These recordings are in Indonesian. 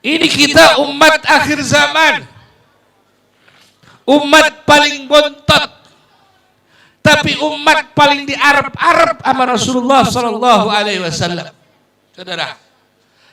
Ini kita umat akhir zaman, umat paling bontot, tapi umat paling diarep-arep sama Rasulullah Sallallahu Alaihi Wasallam. Saudara,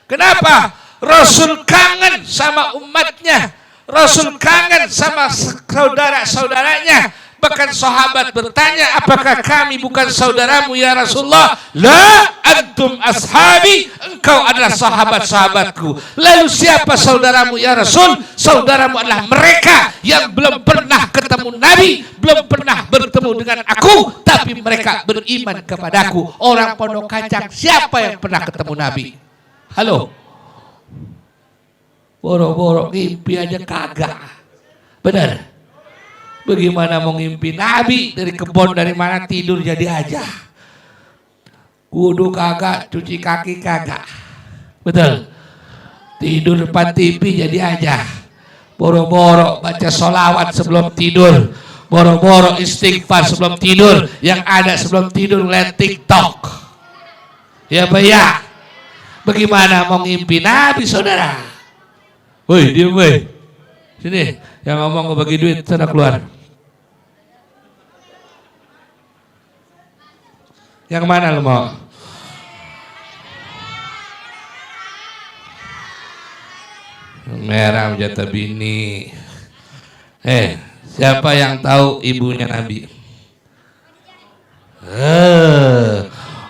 kenapa Rasul kangen sama umatnya? Rasul kangen sama saudara-saudaranya. Bahkan sahabat bertanya, apakah kami bukan saudaramu ya Rasulullah? La, antum ashabi, engkau adalah sahabat-sahabatku. Lalu siapa saudaramu ya Rasul? Saudaramu adalah mereka yang belum pernah ketemu Nabi, belum pernah bertemu dengan aku, tapi mereka beriman kepadaku. Orang Pondok Kacang, siapa yang pernah ketemu Nabi? Halo? Boro-boro ngimpi aja kagak. Benar? Bagaimana mau ngimpi Nabi dari kebun, dari mana tidur jadi aja. Kudu kagak, cuci kaki kagak. Betul. Tidur depan TV jadi aja. Boro-boro baca sholawat sebelum tidur. Boro-boro istighfar sebelum tidur. Yang ada sebelum tidur lihat TikTok. Ya Pak ya. Bagaimana mau ngimpi Nabi saudara? Woi diam woi. Sini yang ngomong gue bagi duit sana keluar. Yang mana lo mau? Merah jatah bini. Siapa yang tahu ibunya Nabi?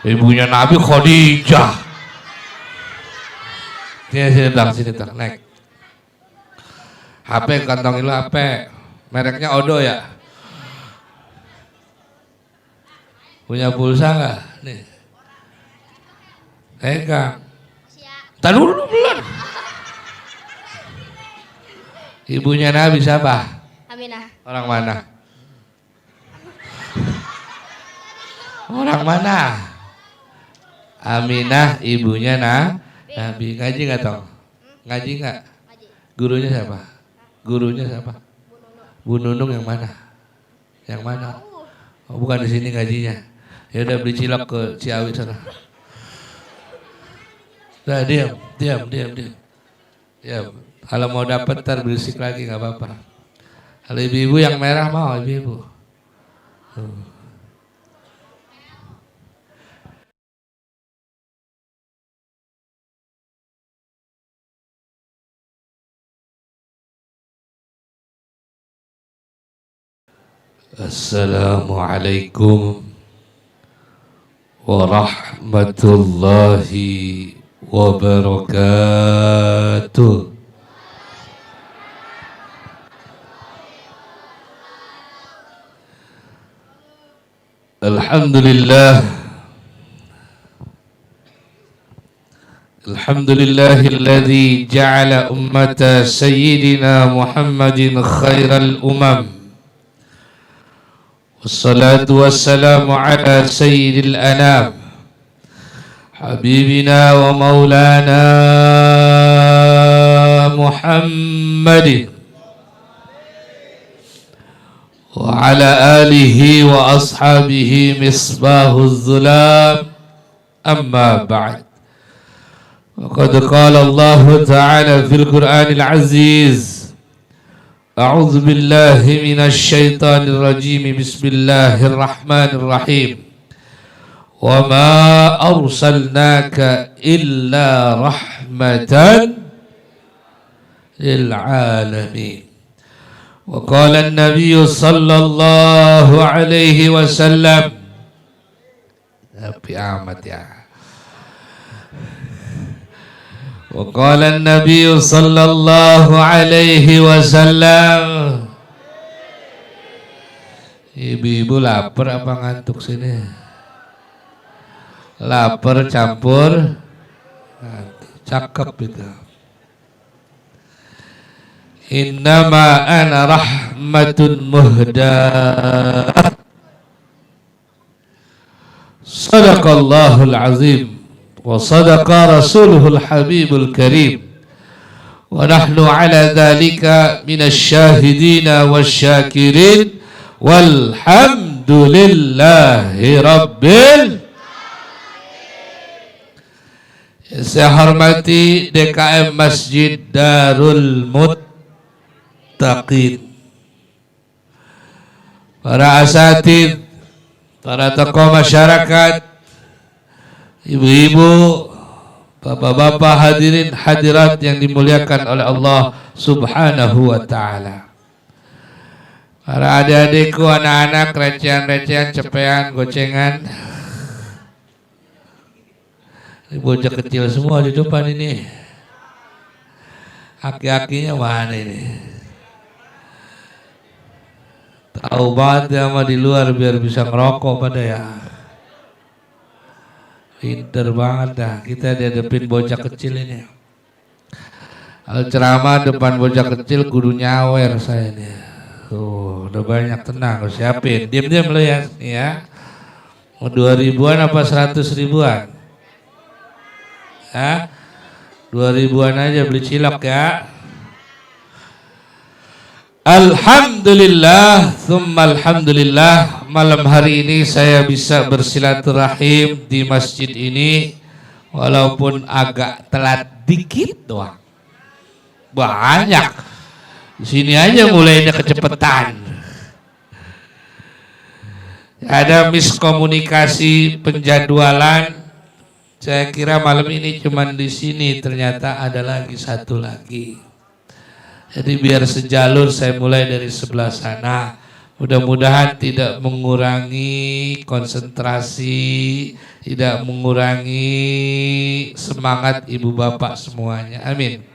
Ibunya Nabi Khadijah. Sini dang, naik. HP kantong lu HP. Mereknya Odo ya? Punya pulsa nggak? Nih. Pegang. Tar dulu belum. Ibunya Nabi siapa? Aminah. Orang mana? Orang mana? Aminah ibunya Nabi. Ngaji nggak tau? Ngaji nggak? Gurunya siapa? Gurunya siapa? Bu Nunung yang mana? Yang mana? Oh, bukan di sini ngajinya. Ya udah beli cilok ke Ciawi sana. Nah, diam. Ya, kalau mau dapat ntar berisik lagi nggak apa-apa. Kalau ibu-ibu yang merah mau ibu-ibu. Assalamualaikum warahmatullahi wabarakatuh. Alhamdulillahilladzi ja'ala ummata sayyidina Muhammadin khairal umam. Wassalatu wassalamu ala sayyidil anam habibina wa maulana Muhammadin wa ala alihi wa ashabihi misbahuz zulam amma ba'd. Qad qala Allah ta'ala fil Qur'anil Aziz أعوذ بالله من الشيطان الرجيم بسم الله الرحمن الرحيم وما أرسلناك إلا رحمة للعالمين وقال النبي صلى الله عليه وسلم وقال النبي صلى الله عليه وسلم. Ibu-ibu lapar apa ngantuk sini? Lapar campur ngantuk. Cakep itu. Innama ana rahmatun muhdah. Sadaqallahul azim. وصدق رسوله الحبيب الكريم ونحن على ذلك من الشاهدين والشاكرين والحمد لله رب Saya hormati DKM Masjid Darul Muttaqin, para asatid, para tokoh masyarakat, ibu-ibu, bapak-bapak, hadirin hadirat yang dimuliakan oleh Allah Subhanahu wa ta'ala. Para adik-adikku, anak-anak, recehan-recehan, cepean, gocengan. Ini bocah kecil semua di depan ini. Aki-akinya mana ini? Tahu banget sama di luar biar bisa ngerokok pada ya. Pinter banget dah. Kita dihadapin bocah kecil ini. Kalau ceramah depan bocah kecil kudu nyawer saya ini. Tuh, udah banyak, tenang, siapin. Diam-diam lo ya. Mau 2.000-an apa 100 ribuan? 2.000-an aja beli cilok ya. Alhamdulillah, thumma alhamdulillah, malam hari ini saya bisa bersilaturahim di masjid ini walaupun agak telat dikit doang. Banyak. Di sini aja mulainya kecepatan. Ada miskomunikasi penjadwalan. Saya kira malam ini cuman di sini, ternyata ada lagi satu lagi. Jadi biar sejalur saya mulai dari sebelah sana. Mudah-mudahan tidak mengurangi konsentrasi, tidak mengurangi semangat ibu bapak semuanya. Amin.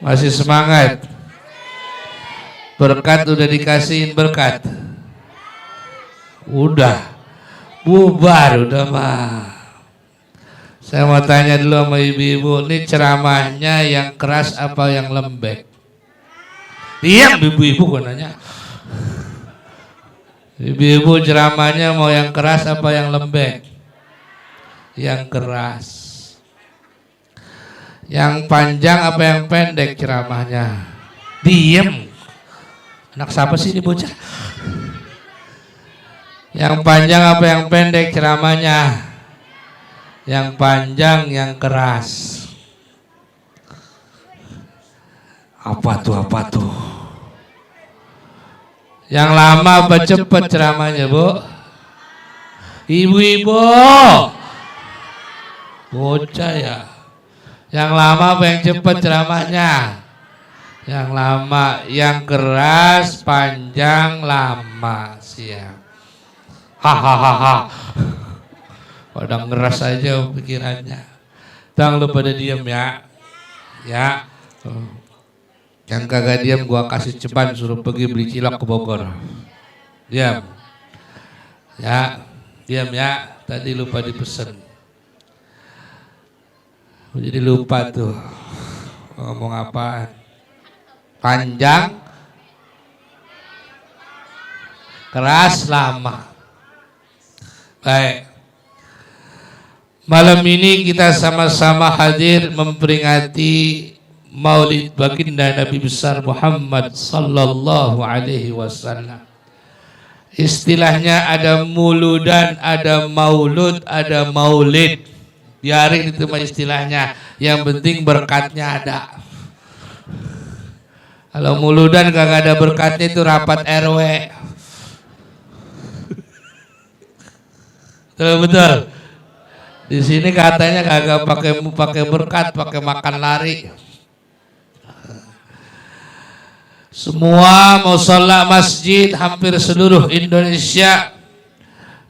Masih semangat? Berkat udah dikasihin berkat? Udah. Bubar udah mah. Saya mau tanya dulu sama ibu-ibu, ini ceramahnya yang keras apa yang lembek? Diam ibu-ibu kok nanya. Ibu-ibu ceramahnya mau yang keras apa yang lembek? Yang keras. Yang panjang apa yang pendek ceramahnya? Diam. Anak siapa sih ini bocah? Yang panjang apa yang pendek ceramahnya? Yang panjang, yang keras. Apa tuh? Yang lama apa cepet ceramahnya, Bu? Ibu-ibu. Bocah ya. Yang lama apa yang cepet ceramahnya? Yang lama, yang keras, panjang, lama. Siap. Hahaha. Pada ngeras aja pikirannya. Tang lu pada diam ya. Ya. Yang kagak diam gua kasih ceban suruh pergi beli cilok ke Bogor. Diam. Ya, diam ya. Tadi lupa dipesen. Jadi lupa tuh. Ngomong apaan? Panjang, keras, lama. Baik. Malam ini kita sama-sama hadir memperingati Maulid baginda Nabi besar Muhammad sallallahu alaihi wasallam. Istilahnya ada muludan, ada maulud, ada maulid. Biarin itu mah istilahnya. Yang penting berkatnya ada. Kalau muludan kagak ada berkatnya itu rapat RW. Betul. Di sini katanya kagak pakai berkat, pakai makan lari. Semua mushola masjid hampir seluruh Indonesia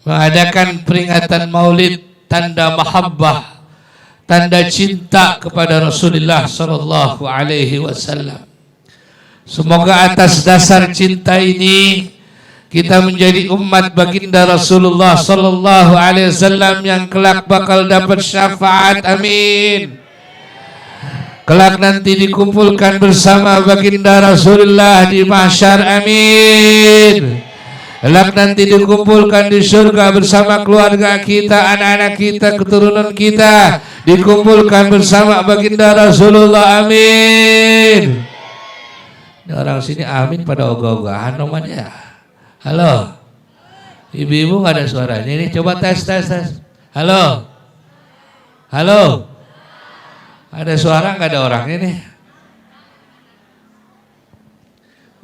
mengadakan peringatan Maulid, tanda mahabbah, tanda cinta kepada Rasulullah sallallahu alaihi wasallam. Semoga atas dasar cinta ini kita menjadi umat baginda Rasulullah sallallahu alaihi wasallam yang kelak bakal dapat syafaat. Amin. Kelak nanti dikumpulkan bersama baginda Rasulullah di mahsyar. Amin. Kelak nanti dikumpulkan di surga bersama keluarga kita, anak-anak kita, keturunan kita, dikumpulkan bersama baginda Rasulullah. Amin. Ini orang sini amin pada ogah-ogahan namanya. Halo, ibu-ibu nggak ada suaranya. Ini coba tes. Halo, Ada suara nggak ada orang ini?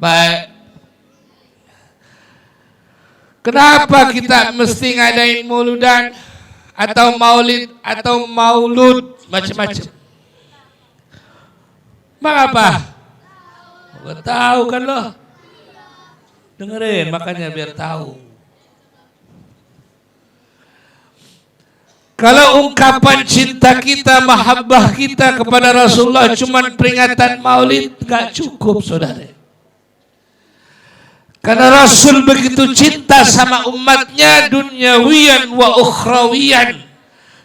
Baik. Kenapa kita mesti ngadain mauludan atau maulid atau maulud macam-macam? Mengapa? Gak tahu kan lo? Dengerin makanya biar tahu. Kalau ungkapan cinta kita, mahabbah kita kepada Rasulullah cuman peringatan maulid, gak cukup saudara. Karena Rasul begitu cinta sama umatnya duniawiyan wa ukhrawiyan.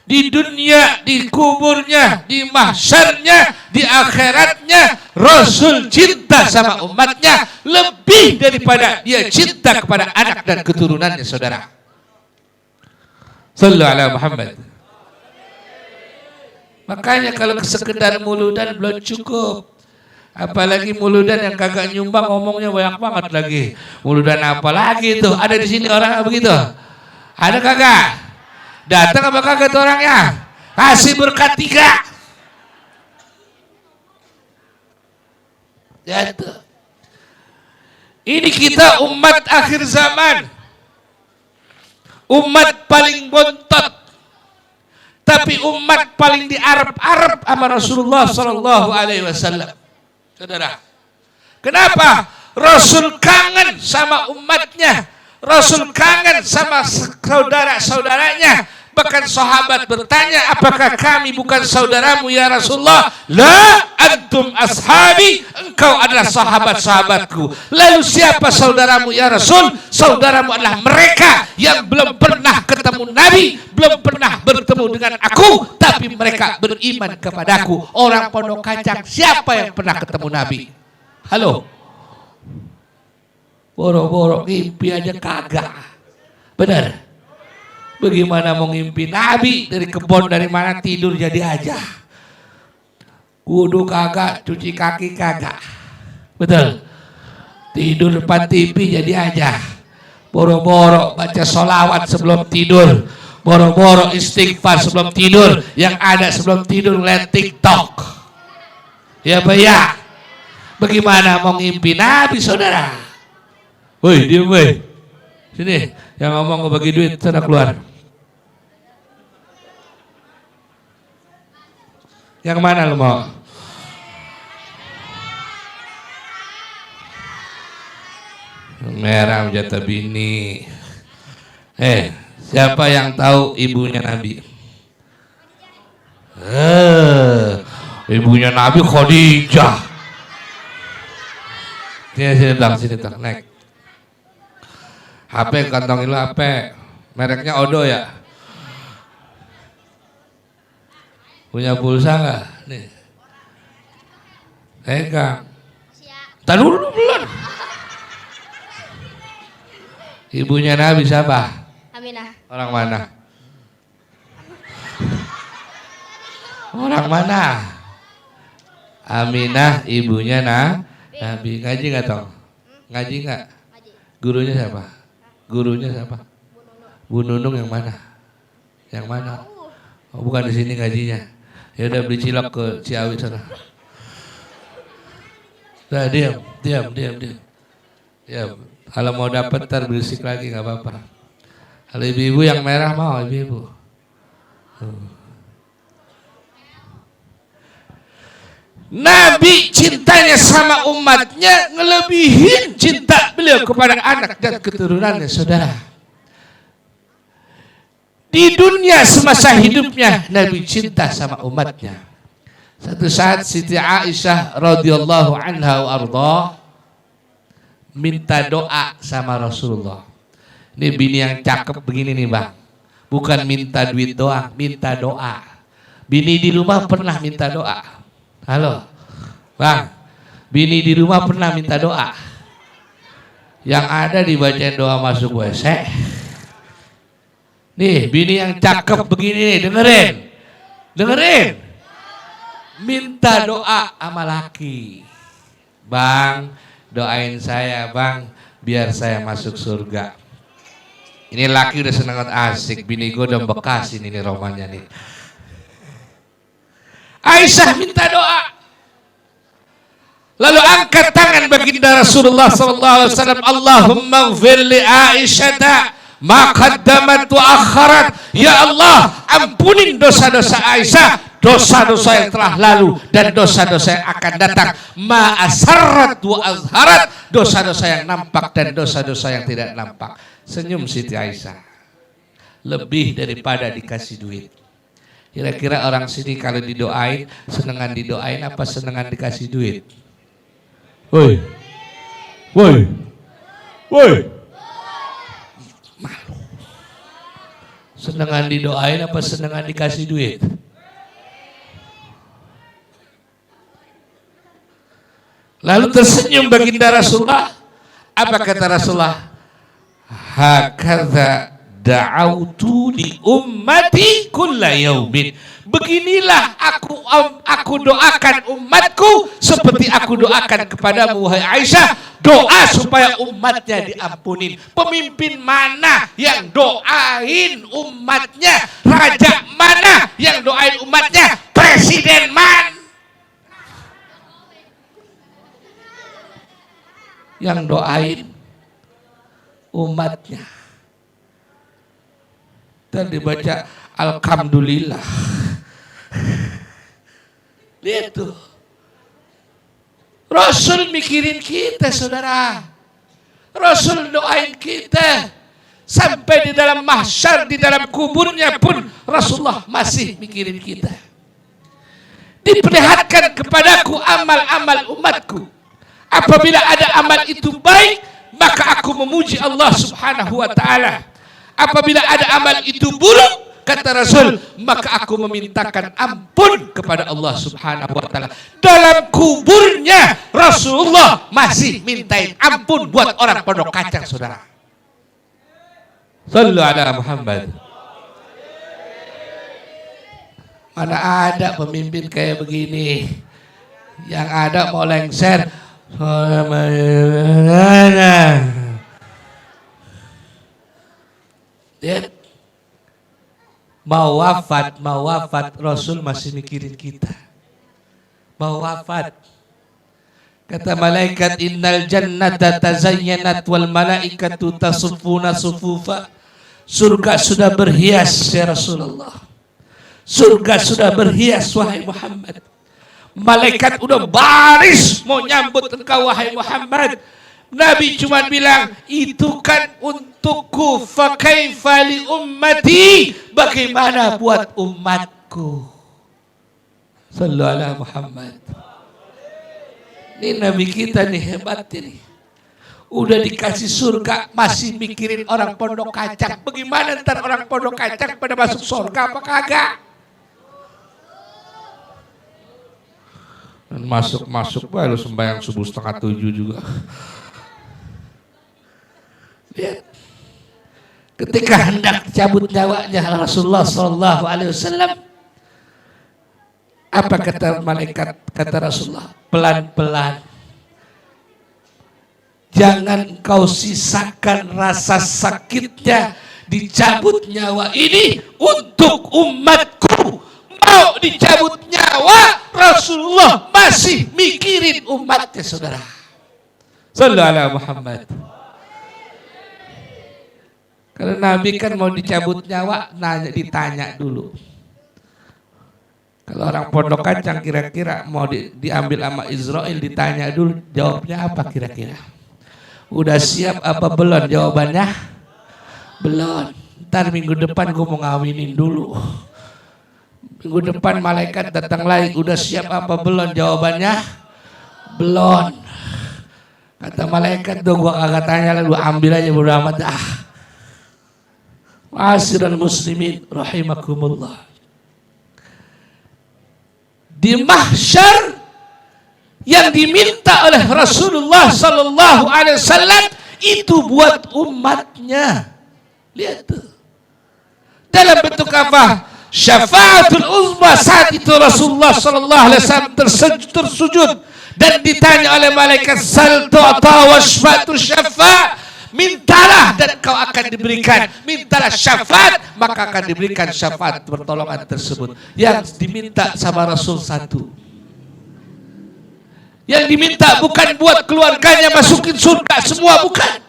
Di dunia, di kuburnya, di mahsyarnya, di akhiratnya, Rasul cinta sama umatnya lebih daripada dia cinta kepada anak dan keturunannya saudara. Sallu ala Muhammad. Makanya kalau sekedar muludan belum cukup. Apalagi muludan yang kagak nyumbang ngomongnya banyak banget lagi. Muludan apa lagi tuh? Ada di sini orang begitu? Ada kagak? Datang apa kagak tuh orangnya? Kasih berkat 3. Jatuh. Ini kita umat akhir zaman. Umat paling bontot. Tapi umat paling diarep-arep sama Rasulullah sallallahu alaihi wasallam. Saudara, kenapa? Rasul kangen sama umatnya, Rasul kangen sama saudara-saudaranya. Bahkan sahabat bertanya, apakah kami bukan saudaramu ya Rasulullah? La, antum ashabi, engkau adalah sahabat-sahabatku. Lalu siapa saudaramu ya Rasul? Saudaramu adalah mereka yang belum pernah ketemu Nabi, belum pernah bertemu dengan aku, tapi mereka beriman kepadaku. Orang Pondok Kacang, siapa yang pernah ketemu Nabi? Halo? Boro-boro ngimpi aja kagak. Benar? Bagaimana mau ngimpi Nabi dari kebun dari mana tidur jadi aja. Wudu kagak, cuci kaki kagak. Betul. Tidur depan TV jadi aja. Boro-boro baca sholawat sebelum tidur. Boro-boro istighfar sebelum tidur. Yang ada sebelum tidur ngeliat TikTok. Ya Pak ya. Bagaimana mau ngimpi Nabi saudara? Woi diam woi. Sini yang ngomong bagi duit sana keluar. Yang mana lu mau? Merah jatah bini. Siapa yang tahu ibunya Nabi? Ibunya Nabi Khadijah. Sini tang, naik. HP kantongin lu HP. Mereknya Odo ya? Punya pulsa nggak? Nih. Pegang. Entar dulu belum. Ibunya Nabi siapa? Aminah. Orang mana? Orang mana? Aminah ibunya Nabi. Ngaji nggak tau? Ngaji nggak? Gurunya siapa? Gurunya siapa? Bu Nunung yang mana? Yang mana? Oh, bukan di sini ngajinya. Ya udah beli cilok ke Ciawi sana. Nah, diam. Ya, kalau mau dapat ntar berisik lagi nggak apa-apa. Kalau ibu-ibu yang merah mau ibu-ibu. Nabi cintanya sama umatnya ngelebihin cinta beliau kepada anak dan keturunannya saudara. Di dunia semasa hidupnya Nabi cinta sama umatnya. Satu saat Siti Aisyah radhiyallahu anha wa arda minta doa sama Rasulullah. Ini bini yang cakep begini nih bang. Bukan minta duit doang, minta doa. Bini di rumah pernah minta doa. Halo bang, bini di rumah pernah minta doa. Yang ada dibacain doa masuk WC. Nih bini yang cakep begini dengerin. Minta doa sama laki. Bang, doain saya bang, biar saya masuk surga. Ini laki udah seneng asik, bini gue udah bekas ini nih romannya nih. Aisyah minta doa. Lalu angkat tangan baginda Rasulullah sallallahu alaihi wasallam, Allahumma ighfir li Aisyah ma qaddamat wa akharat. Ya Allah, ampunin dosa-dosa Aisyah, dosa-dosa yang telah lalu dan dosa-dosa yang akan datang. Ma asarrat wa azharat, dosa-dosa yang nampak dan dosa-dosa yang tidak nampak. Senyum Siti Aisyah. Lebih daripada dikasih duit. Kira-kira orang sini kalau didoain, senengan didoain apa senengan dikasih duit? Woi, woi, woi. Malu. Senengan didoain apa senengan dikasih duit? Lalu tersenyum baginda Rasulullah. Apa kata Rasulullah? Hakadza da'autu li ummati kulla yaumin. Beginilah aku doakan umatku seperti aku doakan kepadamu wahai Aisyah, doa supaya umatnya diampunin. Pemimpin mana yang doain umatnya? Raja mana yang doain umatnya? Presiden mana yang doain umatnya? Dan dibaca alhamdulillah. Lihat tuh, Rasul mikirin kita saudara. Rasul doain kita. Sampai di dalam mahsyar, di dalam kuburnya pun Rasulullah masih mikirin kita. Diperlihatkan kepadaku amal-amal umatku. Apabila ada amal itu baik, maka aku memuji Allah subhanahu wa ta'ala. Apabila ada amal itu buruk, kata Rasul, maka aku memintakan ampun kepada Allah subhanahu wa ta'ala. Dalam kuburnya Rasulullah masih mintain ampun buat orang pondok kacang saudara. Sallu ala Muhammad. Mana ada pemimpin kayak begini. Yang ada mau lengser. Lihat, mau wafat Rasul masih mikirin kita. Mau wafat, kata malaikat, innal jannata tazayyanat wal malaikatu tasufuna sufufa. Surga sudah berhias ya Rasulullah. Surga sudah berhias wahai Muhammad. Malaikat udah baris mau nyambut engkau wahai Muhammad. Nabi cuma bilang, itu kan untukku, fa kaifa li ummati, bagaimana buat umatku. Sallallahu alaihi Muhammad. Ini Nabi kita nih, hebat ini. Udah dikasih surga masih mikirin orang pondok kacang. Bagaimana ntar orang pondok kacang pada masuk surga apa kagak? Dan masuk baru sembahyang subuh 6:30 juga. Lihat, ketika hendak cabut nyawanya Rasulullah sallallahu alaihi wasallam, apa kata malaikat? Kata Rasulullah, pelan-pelan. Jangan kau sisakan rasa sakitnya dicabut nyawa ini untuk umatku. Mau dicabut nyawa, Rasulullah masih mikirin umatnya saudara. Sallallahu alaihi Muhammad. Kalau Nabi kan mau dicabut nyawa, ditanya dulu. Kalau orang pondok kacang kira-kira mau diambil sama Israel, ditanya dulu jawabnya apa kira-kira. Udah siap apa belum jawabannya? Belum. Ntar minggu depan gue mau ngawinin dulu. Minggu depan malaikat datang lagi, udah siap apa belum jawabannya? Belum. Kata malaikat, gue kagak tanya lah, gue ambil aja bodo amat. Ma'asyiral muslimin rahimakumullah. Di mahsyar yang diminta oleh Rasulullah sallallahu alaihi wasallam itu buat umatnya. Lihat tuh. Dalam bentuk apa? Syafaatul uzma. Saat itu Rasulullah sallallahu alaihi wasallam tersujud dan ditanya oleh malaikat, sal tu'ta washfa'tu syafa'. mintalah dan kau akan diberikan. Mintalah syafaat, maka akan diberikan syafaat pertolongan tersebut. Yang diminta sama Rasul satu. Yang diminta bukan buat keluarganya masukin surga semua, bukan.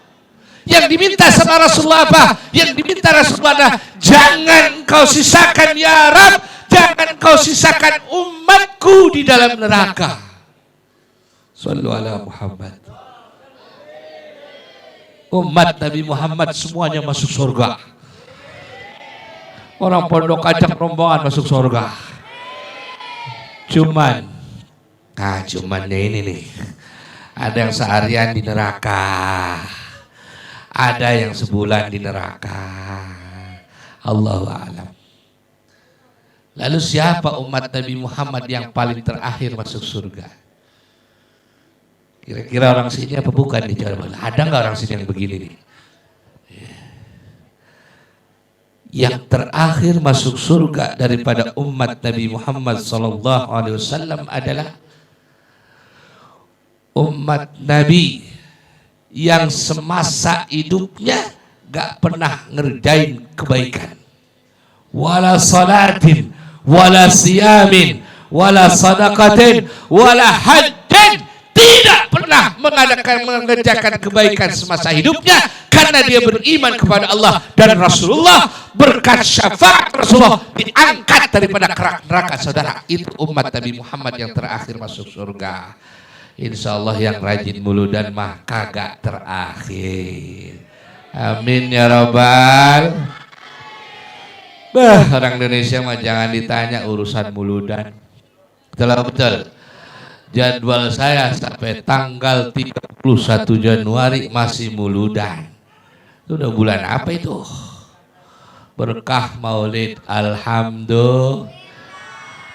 Yang diminta sama Rasulullah apa? Yang diminta Rasulullah, jangan kau sisakan ya Rab, jangan kau sisakan umatku di dalam neraka. Sallu ala Muhammad. Umat Nabi Muhammad semuanya masuk surga. Orang pondok kacang rombongan masuk surga. Cuman ini nih. Ada yang seharian di neraka. Ada yang sebulan di neraka. Allahu a'lam. Lalu siapa umat Nabi Muhammad yang paling terakhir masuk surga? Kira-kira orang sini apa bukan di Jawa Barat? Ada nggak orang sini yang begini nih? Yang terakhir masuk surga daripada umat Nabi Muhammad SAW adalah umat Nabi yang semasa hidupnya gak pernah ngerjain kebaikan. Wala salatin, wala siyamin, wala sadaqatin, wala hajjin. Tidak pernah mengerjakan kebaikan semasa hidupnya karena dia beriman kepada Allah dan Rasulullah. Berkat syafaat Rasulullah diangkat daripada neraka. Saudara, itu umat Nabi Muhammad yang terakhir masuk surga. Insya Allah yang rajin muludan mah kagak terakhir. Amin ya Rabbal. Orang Indonesia mah jangan ditanya urusan muludan. Betul. Jadwal saya sampai tanggal 31 Januari masih muludan. Itu udah bulan apa itu? Berkah Maulid, alhamdulillah.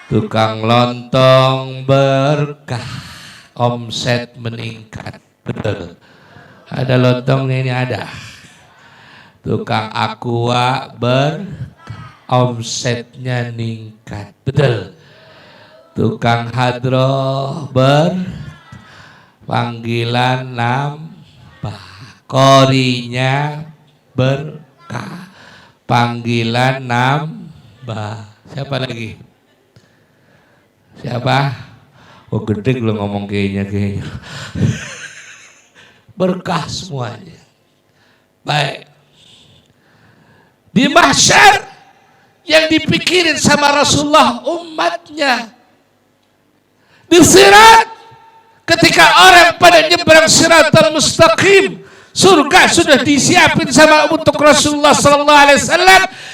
Tukang lontong berkah. Omset meningkat, betul. Ada lontongnya ini ada. Tukang aqua omsetnya meningkat, betul. Tukang hadroh panggilan nambah, korinya berkah, panggilan nambah. Siapa lagi? Siapa? Oh gede lo ngomong kayaknya. Berkah semuanya. Baik. Di mahsyar yang dipikirin sama Rasulullah umatnya. Di sirat ketika orang pada nyebrang siratal mustaqim, surga sudah disiapin sama untuk Rasulullah SAW.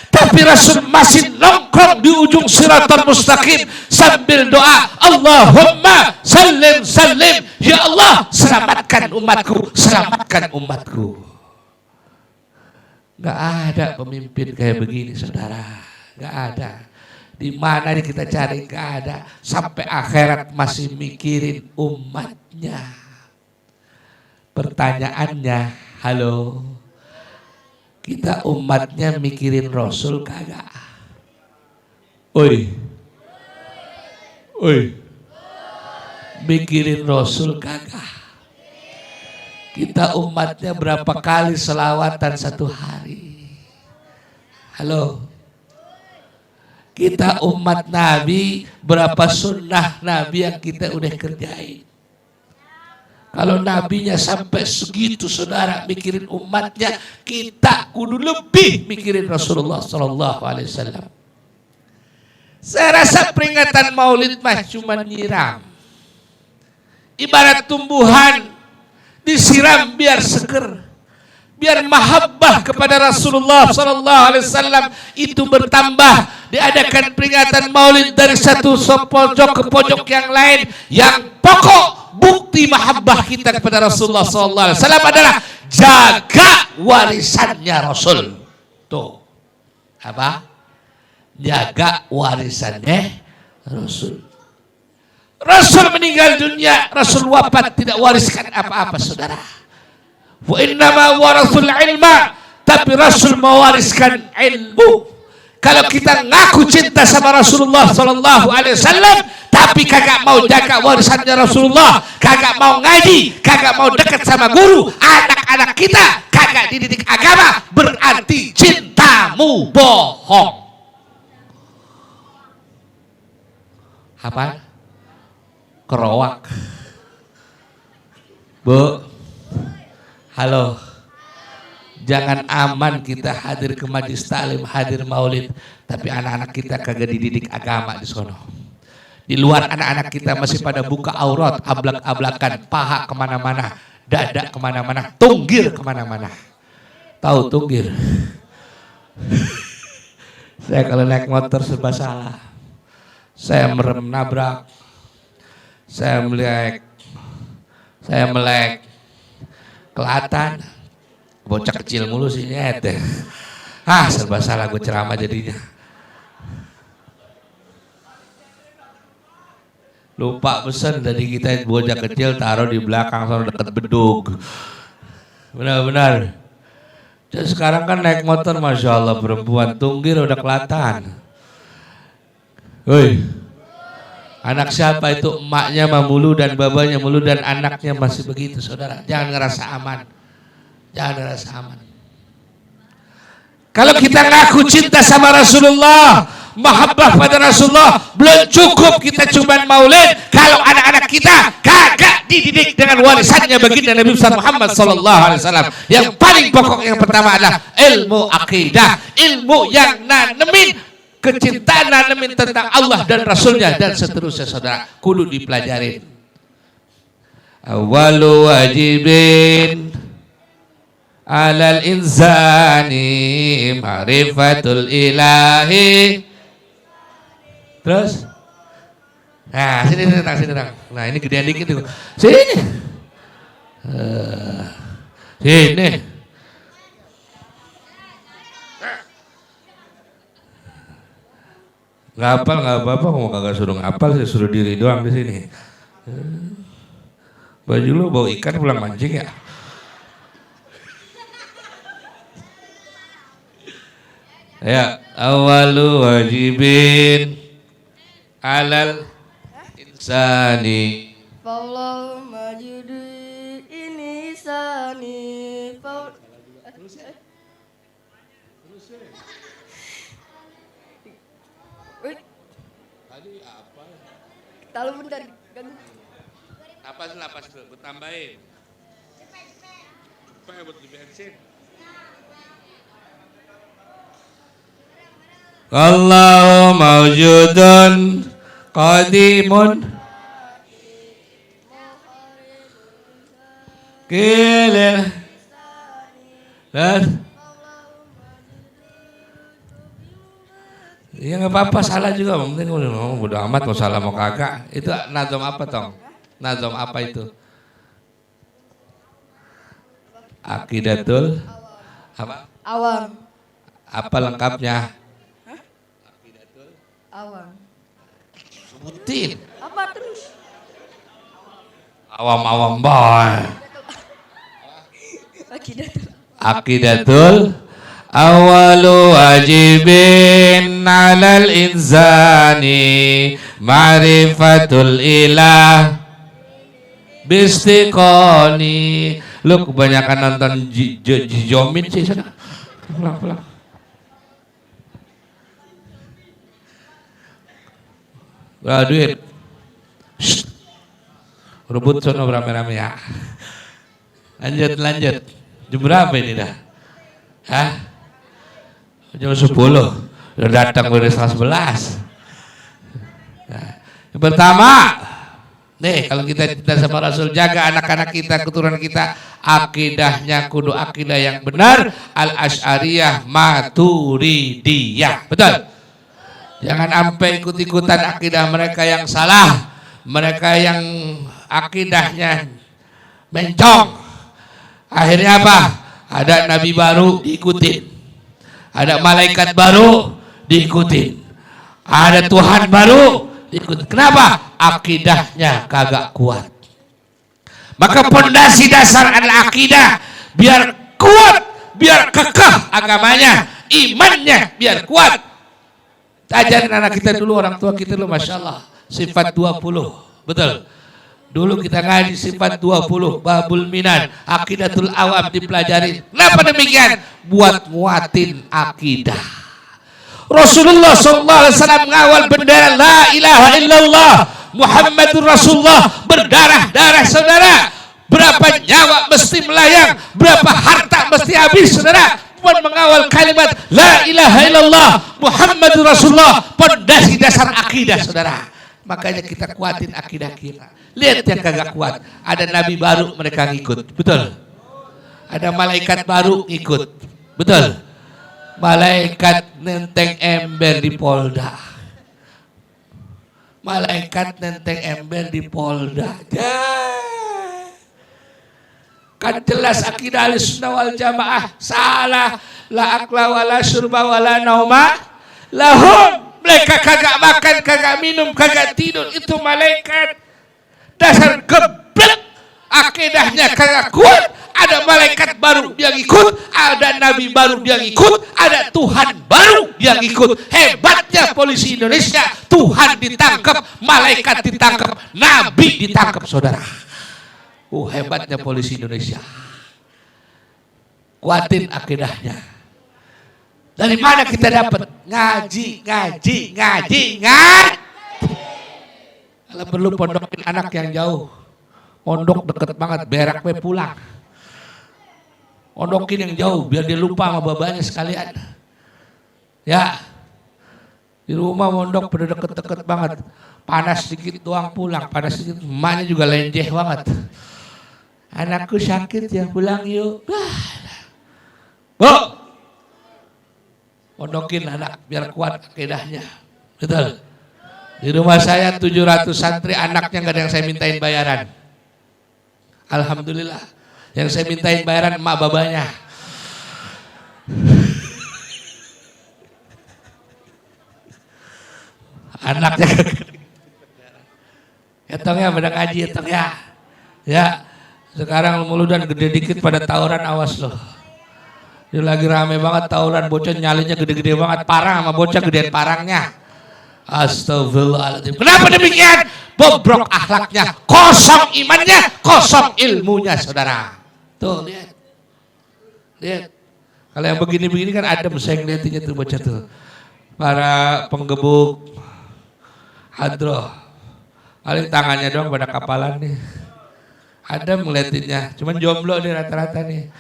Tapi Rasul masih nongkrong di ujung siratal mustaqim sambil doa, Allahumma sallim sallim, ya Allah selamatkan umatku, selamatkan umatku. Gak ada pemimpin kayak begini saudara, gak ada. Di mana kita cari, gak ada. Sampai akhirat masih mikirin umatnya. Pertanyaannya, halo, kita umatnya mikirin Rasul kagak? Oi, mikirin Rasul kagak? Kita umatnya berapa kali selawatan satu hari? Halo, kita umat Nabi berapa sunnah Nabi yang kita udah kerjain? Kalau nabinya sampai segitu saudara mikirin umatnya, kita kudu lebih mikirin Rasulullah SAW. Saya rasa peringatan Maulid mah cuma nyiram. Ibarat tumbuhan disiram biar seger, biar mahabbah kepada Rasulullah SAW itu bertambah. Diadakan peringatan Maulid dari satu pojok ke pojok yang lain. Yang pokok bukti mahabbah kita kepada Rasulullah SAW adalah jaga warisannya Rasul. Tuh, apa? Jaga warisannya Rasul. Rasul meninggal dunia, Rasul wafat tidak wariskan apa-apa saudara. Wa innama warathul ilma, tapi Rasul mewariskan ilmu. Kalau kita ngaku cinta sama Rasulullah Sallallahu Alaihi Wasallam, tapi kagak mau jaga warisannya Rasulullah, kagak mau ngaji, kagak mau dekat sama guru, anak-anak kita kagak dididik agama, berarti cintamu bohong. Apa? Kerowak. Bu, halo. Jangan aman kita hadir ke majlis taklim, hadir maulid, tapi anak-anak kita kagak dididik agama di sono. Di luar anak-anak kita masih pada buka aurat, ablak-ablakan, paha kemana-mana, dada kemana-mana, tunggir kemana-mana. Tahu tunggir? Saya kalau naik motor serba salah. Saya merem nabrak, saya melek, kelihatan. Bocah kecil mulu sih nyet. Serba salah gue ceramah jadinya. Lupa pesan dari kita bocah kecil taruh di belakang sono dekat bedug. Benar-benar. Dan sekarang kan naik motor, masya Allah, perempuan tunggir udah kelihatan. Woi, anak siapa itu? Emaknya mah mulu dan babanya mulu dan anaknya masih begitu, saudara. Jangan ngerasa aman. Jangan ngerasa aman. Kalau kita ngaku cinta sama Rasulullah, mahabbah pada Rasulullah, belum cukup kita cuma maulid. Kalau anak-anak kita kagak dididik dengan warisannya baginda Nabi Muhammad Sallallahu Alaihi Wasallam, yang paling pokok yang pertama adalah ilmu akidah, ilmu yang nanemin kecintaan, nanemin tentang Allah dan Rasulnya dan seterusnya, saudara. Kudu dipelajarin. Awalu wajibin alal insani ma'rifatul ilahi. Terus? Nah, sini terang. Nah, ini gedean dikit tuh. Sini. Sini. Ngapal nggak apa-apa, mau kagak suruh ngapal, saya suruh diri doang di sini. Baju lu bau ikan pulang mancing ya? Ya, awalu wajibin alal insani. Paulau majudi ini sani. Tadi apa? Tahu bentar. Napas dulu, gue tambahin. Apa buat di bensin? Allahu mawjudun qadimun kilil dan ya nggak apa-apa, salah juga, penting bodo amat mau salah mau kagak. Itu nazam apa tong? Nazam apa itu? Aqidatul apa? Awam. Apa lengkapnya? Awam. Sebutin. Apa terus? Awam boy. Aqidatul. Awalu wajibin alal insani ma'rifatul ilah bistiqoni. Lu kebanyakan nonton Jomin sih sana. Pulang. Duit. Rebut sono rame-rame ya. Lanjut. Jam berapa ini dah? Hah? Jam 10. Udah datang dari 11. Nah, yang pertama, nih kalau kita cinta sama Rasul, jaga anak-anak kita, keturunan kita, akidahnya kudu akidah yang benar, al-asy'ariyah maturidiyah. Betul? Jangan sampai ikut-ikutan akidah mereka yang salah, mereka yang akidahnya mencong. Akhirnya apa? Ada nabi baru diikutin, ada malaikat baru diikutin, ada Tuhan baru diikutin. Kenapa? Akidahnya kagak kuat. Maka pondasi dasar adalah akidah, biar kuat, biar kekeh agamanya, imannya biar kuat. Ajarin anak kita dulu, orang tua kita dulu, Masya Allah. Sifat 20, betul. Dulu kita ngaji sifat 20, babul minan, akidatul awam dipelajari. Kenapa demikian? Buat nguatin akidah. Rasulullah SAW mengawal bendera la ilaha illallah Muhammadur Rasulullah berdarah-darah saudara. Berapa nyawa mesti melayang, berapa harta mesti habis saudara. Pun mengawal kalimat la ilaha illallah Muhammadur Rasulullah, pondasi dasar akidah saudara. Makanya kita kuatin akidah kita. Lihat yang kagak kuat, ada nabi baru mereka ngikut, betul. Ada malaikat baru ikut, betul. Malaikat nenteng ember di Polda. Malaikat nenteng ember di Polda. Kan jelas akidah Ahlussunnah wal Jamaah salah. La akla wala syurba wala nauma lahum. Mereka kagak makan, kagak minum, kagak tidur. Itu malaikat. Dasar geblek. Akidahnya kagak kuat. Ada malaikat baru dia ngikut. Ada nabi baru dia ngikut. Ada Tuhan baru dia ngikut. Hebatnya polisi Indonesia. Tuhan ditangkap, malaikat ditangkap, nabi ditangkap saudara. Hebatnya polisi Indonesia. Kuatin akidahnya. Dari mana kita dapat? Ngaji. Kalau perlu pondokin anak yang jauh. Pondok deket banget, berak we pulang. Pondokin yang jauh, biar dia lupa sama babanya sekalian. Ya, di rumah mondok pada deket-deket banget. Panas sedikit doang pulang, panas sedikit. Emaknya juga lenjeh banget. Anakku sakit ya, pulang yuk. Bu, pondokin anak biar kuat akidahnya. Betul. Di rumah saya 700 santri, anaknya nggak ada yang saya mintain bayaran. Alhamdulillah. Yang saya mintain bayaran emak babanya. Anaknya hitungnya pada ngaji hitung ya. Ya. Sekarang muludan gede dikit pada tawuran, awas loh. Dia lagi rame banget tawuran, bocah nyalinya gede-gede banget, parang sama bocah gedean parangnya. Astagfirullahaladzim. Kenapa demikian? Bobrok akhlaknya, kosong imannya, kosong ilmunya saudara. Tuh lihat. Lihat. Kalau yang begini-begini kan adem, saya ngeliatinnya tuh bocah tuh. Para penggebuk hadroh. Paling tangannya doang pada kapalan nih. Ada ngeliatinnya, cuman jomblo nih rata-rata nih.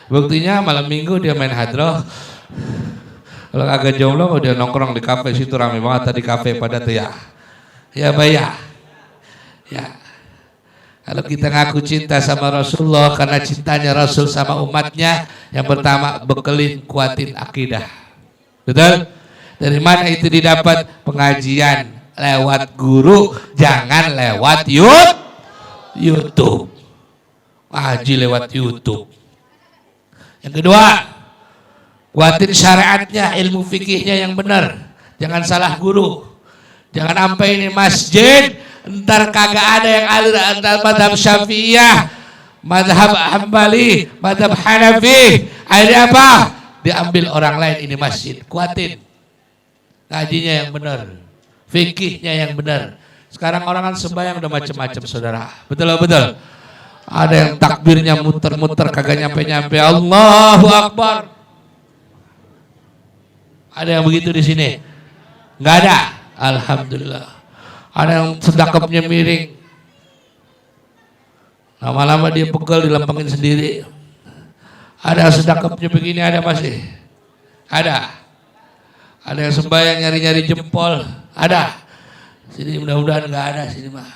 Buktinya malam minggu dia main hadroh. Kalau agak jomblo dia nongkrong di kafe, situ rame banget tadi kafe pada tuh ya. Ya bayar. Ya. Kalau kita ngaku cinta sama Rasulullah karena cintanya Rasul sama umatnya, yang pertama bekelin, kuatin akidah. Betul? Dari mana itu didapat? Pengajian lewat guru, jangan lewat YouTube. Ngaji lewat YouTube. Yang kedua, kuatin syariatnya, ilmu fikihnya yang benar. Jangan salah guru. Jangan sampai ini masjid ntar kagak ada yang antara madhab Syafi'iyah, madhab Hambali, madhab Hanafi. Akhirnya apa? Diambil orang lain ini masjid. Kuatin. Ngajinya yang benar. Fikihnya yang benar. Sekarang orang kan sembahyang udah macam-macam saudara. Betul. Ada yang takbirnya muter-muter kagak nyampe-nyampe. Allahu Akbar. Ada yang begitu di sini? Enggak ada. Alhamdulillah. Ada yang sedekapnya miring. Lama-lama dia pegel dilempengin sendiri. Ada sedekapnya begini, ada masih. Ada. Ada yang sembahyang nyari-nyari jempol. Ada. Sini mudah-mudahan enggak ada sini mah.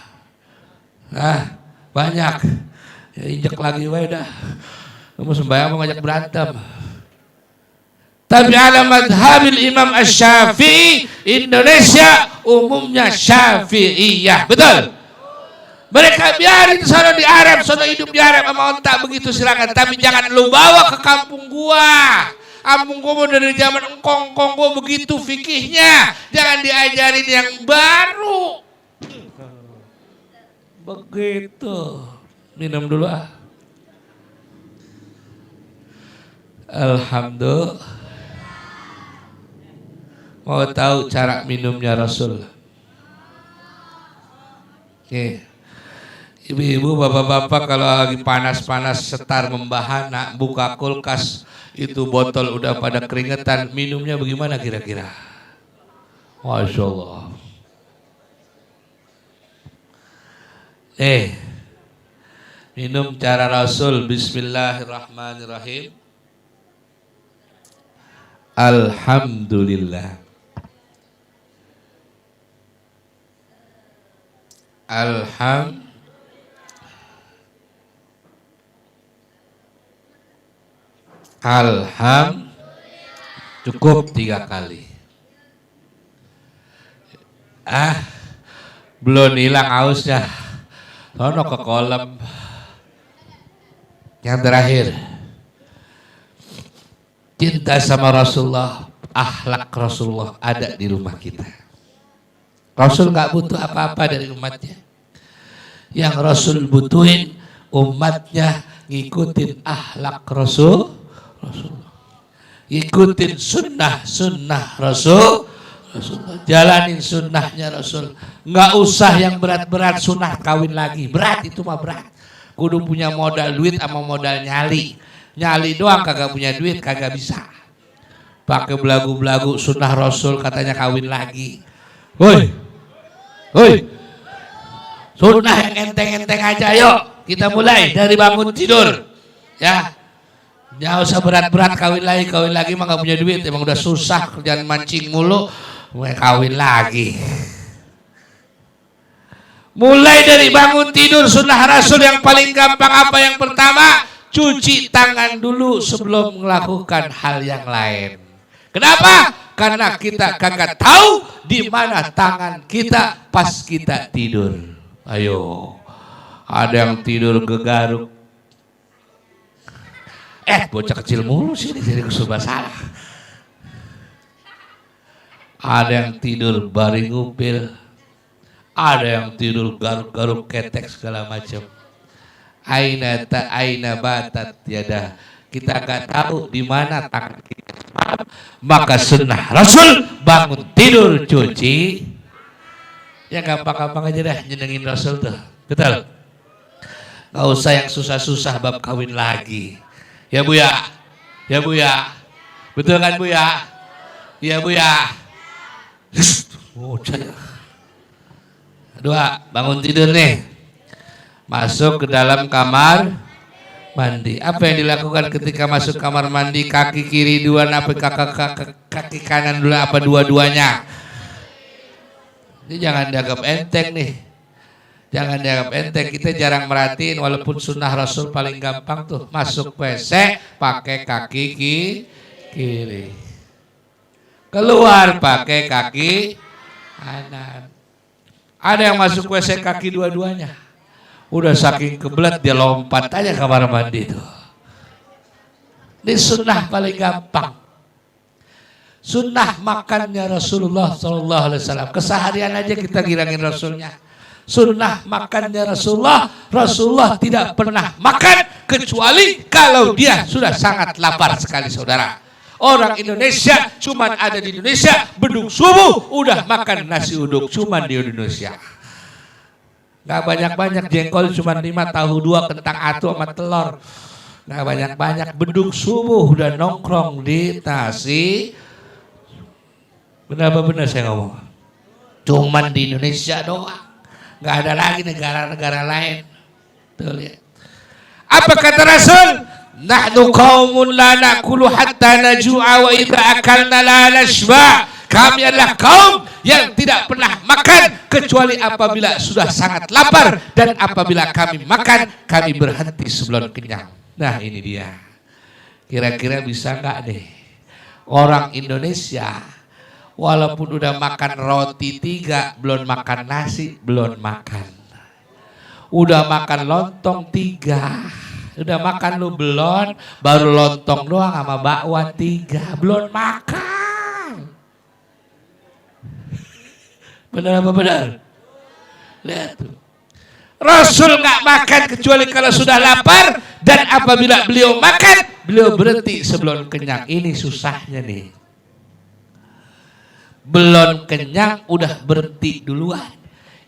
Nah, banyak. Ya injek lagi wae dah. Kamu sembahyang mau ngajak berantem. Tapi ala madhabil Imam Asy-Syafi'i, Indonesia umumnya Syafi'iyah. Betul? Mereka biarin sono di Arab, sono hidup di Arab sama ontak begitu silakan. Tapi jangan lu bawa ke kampung gua. Kampung gua dari zaman engkong-engkong gua begitu fikihnya. Jangan diajarin yang baru. Begitu. Minum dulu ah. Alhamdulillah. Mau tahu cara minumnya Rasul? Oke. Ibu-ibu, bapak-bapak kalau lagi panas-panas setar membahana, buka kulkas, itu botol udah pada keringetan, minumnya bagaimana kira-kira? Masya Allah. Minum cara Rasul. Bismillahirrahmanirrahim. Alhamdulillah. Cukup 3 kali. Belum hilang hausnya. Sono ke kolam. Yang terakhir, cinta sama Rasulullah, akhlak Rasulullah ada di rumah kita. Rasul nggak butuh apa-apa dari umatnya. Yang Rasul butuhin umatnya ngikutin akhlak Rasulullah, ngikutin sunnah Rasulullah, jalanin sunnahnya Rasul. Nggak usah yang berat-berat, sunnah kawin lagi, berat itu mah berat. Kudu punya modal duit sama modal nyali doang kagak punya duit kagak bisa. Pakai belagu-belagu sunnah Rasul katanya kawin lagi. Woi, sunnah yang enteng-enteng aja, yuk kita mulai dari bangun tidur, ya. Jangan usah berat-berat kawin lagi mah gak punya duit, emang udah susah kerjaan mancing mulu, mulai kawin lagi. Mulai dari bangun tidur sunnah Rasul yang paling gampang apa? Yang pertama, cuci tangan dulu sebelum melakukan hal yang lain. Kenapa? Karena kita kagak tahu di mana tangan kita pas kita tidur. Ayo, ada yang tidur gegaruk. Bocah kecil mulu sih jadi kesuba salah. Ada yang tidur baring upil. Ada yang tidur garuk-garuk ketek segala macam. Aina batat yada. Kita nggak tahu di mana tangan kita. Maka sunnah Rasul bangun tidur cuci. Ya gampang-gampang aja dah nyenengin Rasul tuh. Betul. Nggak usah yang susah-susah bab kawin lagi. Ya Bu ya. Betul kan Bu ya? Ya Bu ya. Dua, bangun tidur nih, masuk ke dalam kamar mandi. Apa yang dilakukan ketika masuk kamar mandi? Kaki kiri dua, apa kaki kanan dulu, apa dua-duanya? Ini jangan dianggap enteng nih, jangan dianggap enteng. Kita jarang merhatiin, walaupun sunnah Rasul paling gampang tuh, masuk WC pakai kaki kiri, keluar pakai kaki kanan. Ada yang masuk WC kaki dua-duanya. Udah saking kebelet dia lompat aja kamar mandi itu. Ini sunnah paling gampang. Sunnah makannya Rasulullah SAW. Keseharian aja kita girangin Rasulnya. Sunnah makannya Rasulullah tidak pernah makan kecuali kalau dia sudah sangat lapar sekali, saudara. Orang Indonesia cuman ada di Indonesia, beduk subuh udah makan nasi uduk, cuman di Indonesia. Gak banyak-banyak, jengkol cuman 5, tahu 2, kentang atu sama telur. Gak banyak-banyak, beduk subuh udah nongkrong di nasi. Benar apa benar saya ngomong? Cuman di Indonesia doang. Gak ada lagi negara-negara lain. Tuh lihat. Apa kata Rasul? Nahnu qaumun la na'kulu hatta najua wa idza akalna la nashba. Kami adalah kaum yang tidak pernah makan kecuali apabila sudah sangat lapar, dan apabila kami makan kami berhenti sebelum kenyang. Nah ini dia. Kira-kira bisa enggak deh orang Indonesia walaupun udah makan roti 3 belum makan nasi, belum makan. Udah makan lontong 3. Udah makan lu belum, baru lontong doang sama bakwan 3, belum makan. Benar apa benar? Lihat tuh. Rasul nggak makan kecuali kalau sudah lapar, dan apabila beliau makan, beliau berhenti sebelum kenyang. Ini susahnya nih. belum kenyang udah berhenti duluan.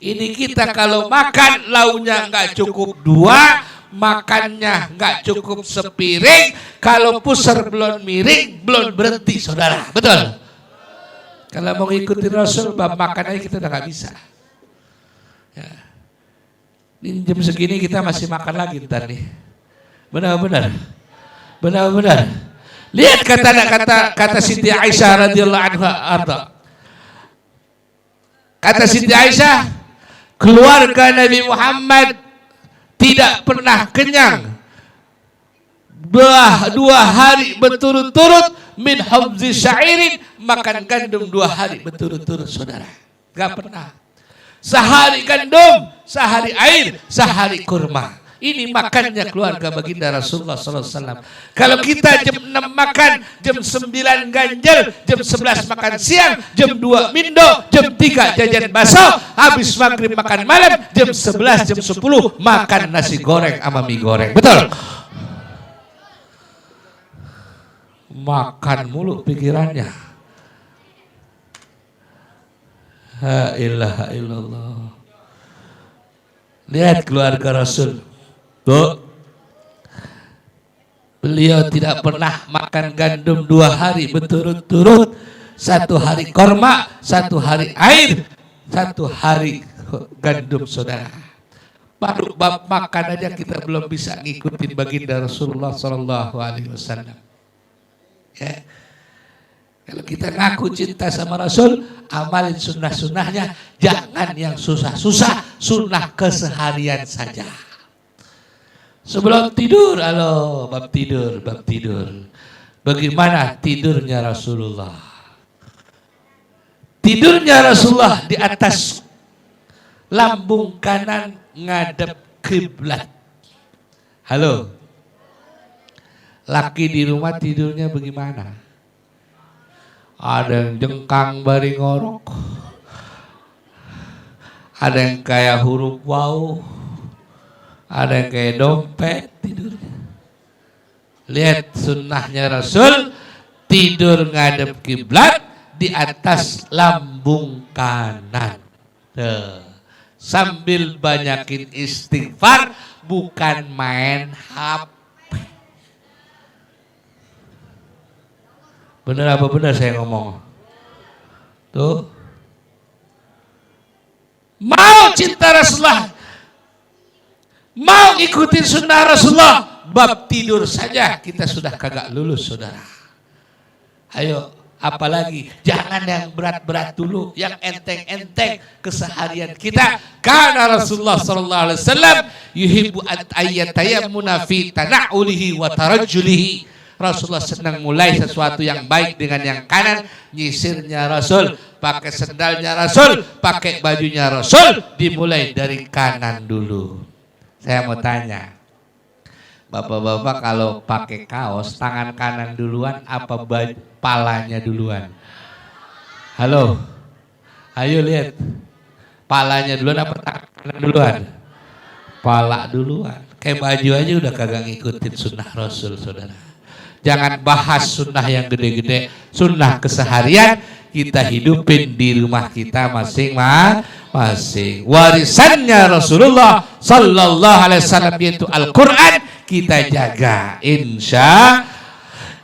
Ini kita kalau makan launya nggak cukup 2, makannya nggak cukup sepiring, kalau pusar belum miring belum berhenti, saudara. Betul? Kalau mau ikuti Rasul, bab makan aja kita udah nggak bisa. Ya. Ini jam segini kita masih makan lagi ntar nih. Benar-benar. Lihat kata Siti Aisyah radhiyallahu anha. Kata Siti Aisyah, keluarga Nabi Muhammad tidak pernah kenyang 2 hari berturut-turut min habzi syairin, makan gandum 2 hari berturut-turut, saudara. Gak pernah. Sehari gandum, sehari air, sehari kurma. Ini makannya keluarga baginda Rasulullah SAW. Kalau kita jam 6 makan, jam 9 ganjel, jam 11 makan siang, jam 2 mindo, jam 3 jajan bakso, habis maghrib makan malam, jam 11, jam 10 makan nasi goreng sama mie goreng. Betul? Makan mulu pikirannya. La ilaha illallah. Lihat keluarga Rasul. Tuh, beliau tidak pernah makan gandum 2 hari berturut-turut, 1 hari korma, 1 hari air, 1 hari gandum, saudara. Baru bab makan aja kita belum bisa ngikutin baginda Rasulullah SAW. Ya. Kalau kita ngaku cinta sama Rasul, amalin sunnah-sunnahnya, jangan yang susah-susah, sunnah keseharian saja. Sebelum tidur, bab tidur. Bagaimana tidurnya Rasulullah? Tidurnya Rasulullah di atas lambung kanan ngadep kiblat. Halo, laki di rumah tidurnya bagaimana? Ada yang jengkang bari ngorok, ada yang kayak huruf wau, ada yang kayak dompet tidurnya. Lihat sunnahnya Rasul, tidur ngadep kiblat di atas lambung kanan. Sambil banyakin istighfar, bukan main HP. Benar apa benar saya ngomong? Tuh. Mau cinta Rasulullah, mau ikutin sunnah Rasulullah, bab tidur saja kita sudah kagak lulus, saudara. Ayo, apalagi jangan yang berat-berat dulu, yang enteng-enteng keseharian kita. Karena Rasulullah SAW yuhibbu ayyatayammuna fi tana'ulihi wa tarajjulihi. Rasulullah senang mulai sesuatu yang baik dengan yang kanan. Nyisirnya Rasul, pakai sendalnya Rasul, pakai bajunya Rasul, dimulai dari kanan dulu. Saya mau tanya, bapak-bapak kalau pakai kaos, tangan kanan duluan apa palanya duluan? Halo, ayo lihat, palanya duluan apa tangan kanan duluan? Pala duluan. Kayak baju aja udah kagak ngikutin sunnah Rasul, saudara. Jangan bahas sunnah yang gede-gede, sunnah keseharian kita hidupin di rumah kita masing-masing. Warisannya Rasulullah Sallallahu Alaihi Wasallam yaitu Al-Quran kita jaga. Insya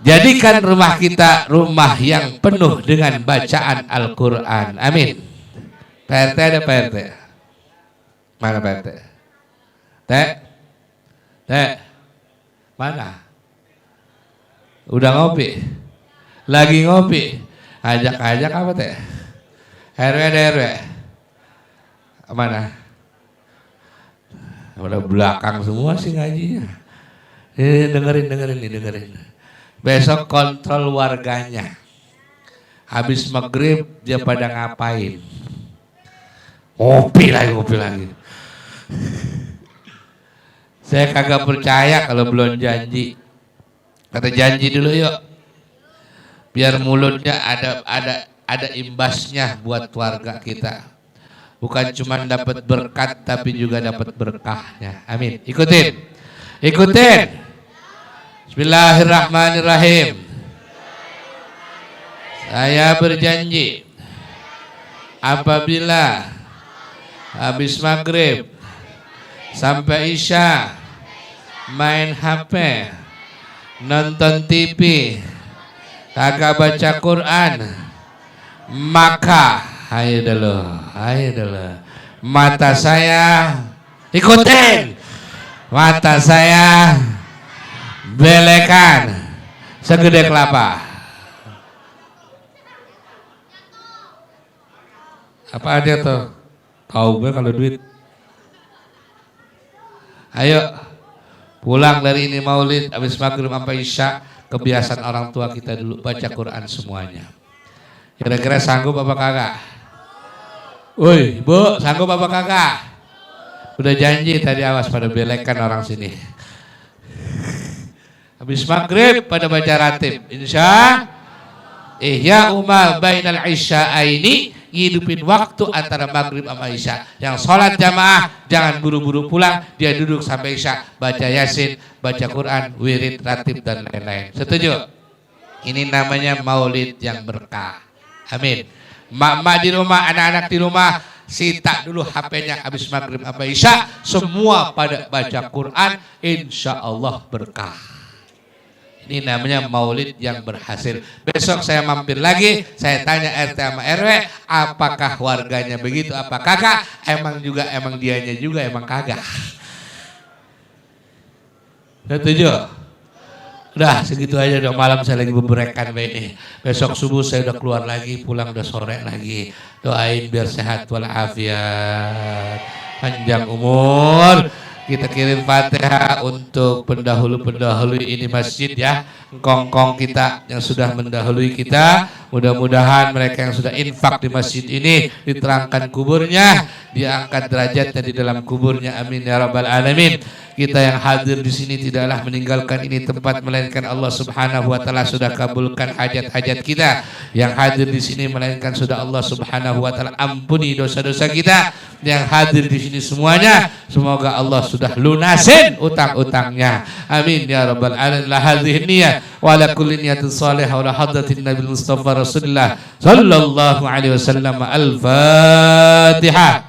jadikan rumah kita rumah yang penuh dengan bacaan Al-Quran. Amin. PRT ada PRT? Mana PRT? Teh? Mana? Udah ngopi? Lagi ngopi? Ajak-ajak apa teh? RW? Mana? Udah belakang semua sih ngajinya. Dengerin. Besok kontrol warganya. Habis maghrib dia pada ngapain? Ngopi lagi. Saya kagak percaya kalau belum janji. Kata janji dulu yuk, biar mulutnya ada imbasnya buat warga kita. Bukan cuma dapat berkat tapi juga dapat berkahnya. Amin. Ikutin. Bismillahirrahmanirrahim. Saya berjanji apabila habis maghrib sampai isya main HP, nonton TV, kagak baca Quran, maka ayo dulu, mata saya ikutin, mata saya belekan segede kelapa. Apa ada tuh? Tahu gue kalau duit. Ayo pulang dari ini maulid habis maghrib sampai isya, kebiasaan orang tua kita dulu baca Quran semuanya. Kira-kira sanggup apa kagak? Woi, Bu, sanggup apa kagak? Udah janji tadi, awas pada belekan orang sini. Habis maghrib pada baca ratib. Insya ihya umal bainal isya'aini, hidupin waktu antara maghrib sama isya. Yang sholat jamaah jangan buru-buru pulang, dia duduk sampai isya, baca yasin, baca Quran, wirid, ratib dan lain-lain. Setuju? Ini namanya maulid yang berkah. Amin. Mak-mak di rumah, anak-anak di rumah, sita dulu HP-nya habis maghrib sampai isya, semua pada baca Quran, insya Allah berkah. Ini namanya maulid yang berhasil. Besok saya mampir lagi, saya tanya RT sama RW, apakah warganya begitu apa kagak? Emang dianya juga emang kagak. Setuju? Udah segitu aja, udah malam saya lagi beberekan ini. Besok subuh saya udah keluar lagi, pulang udah sore lagi. Doain biar sehat walafiat, panjang umur. Kita kirim Fatihah untuk pendahulu-pendahulu ini masjid ya, engkong-engkong kita yang sudah mendahului kita. Mudah-mudahan mereka yang sudah infak di masjid ini diterangkan kuburnya, diangkat derajatnya di dalam kuburnya. Amin ya rabbal alamin. Kita yang hadir di sini tidaklah meninggalkan ini tempat, melainkan Allah Subhanahu wa taala sudah kabulkan hajat-hajat kita. Yang hadir di sini melainkan sudah Allah Subhanahu wa taala ampuni dosa-dosa kita. Yang hadir di sini semuanya semoga Allah sudah lunasin utang-utangnya. Amin ya rabbal alamin. La hadhihi niyyah wa la kulli niyatin salihah wa la hadratin nabil mustafa rasulullah sallallahu alaihi wasallam. Al-Fatihah.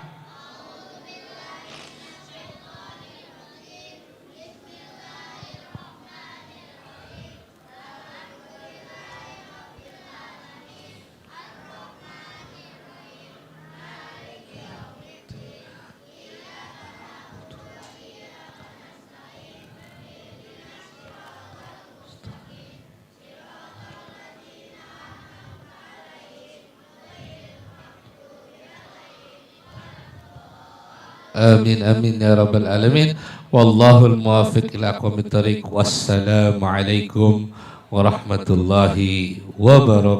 Amin amin ya rabbal alamin. Wallahul muwaffiq ila aqwamit thariq. Wassalamualaikum warahmatullahi wabarakatuh.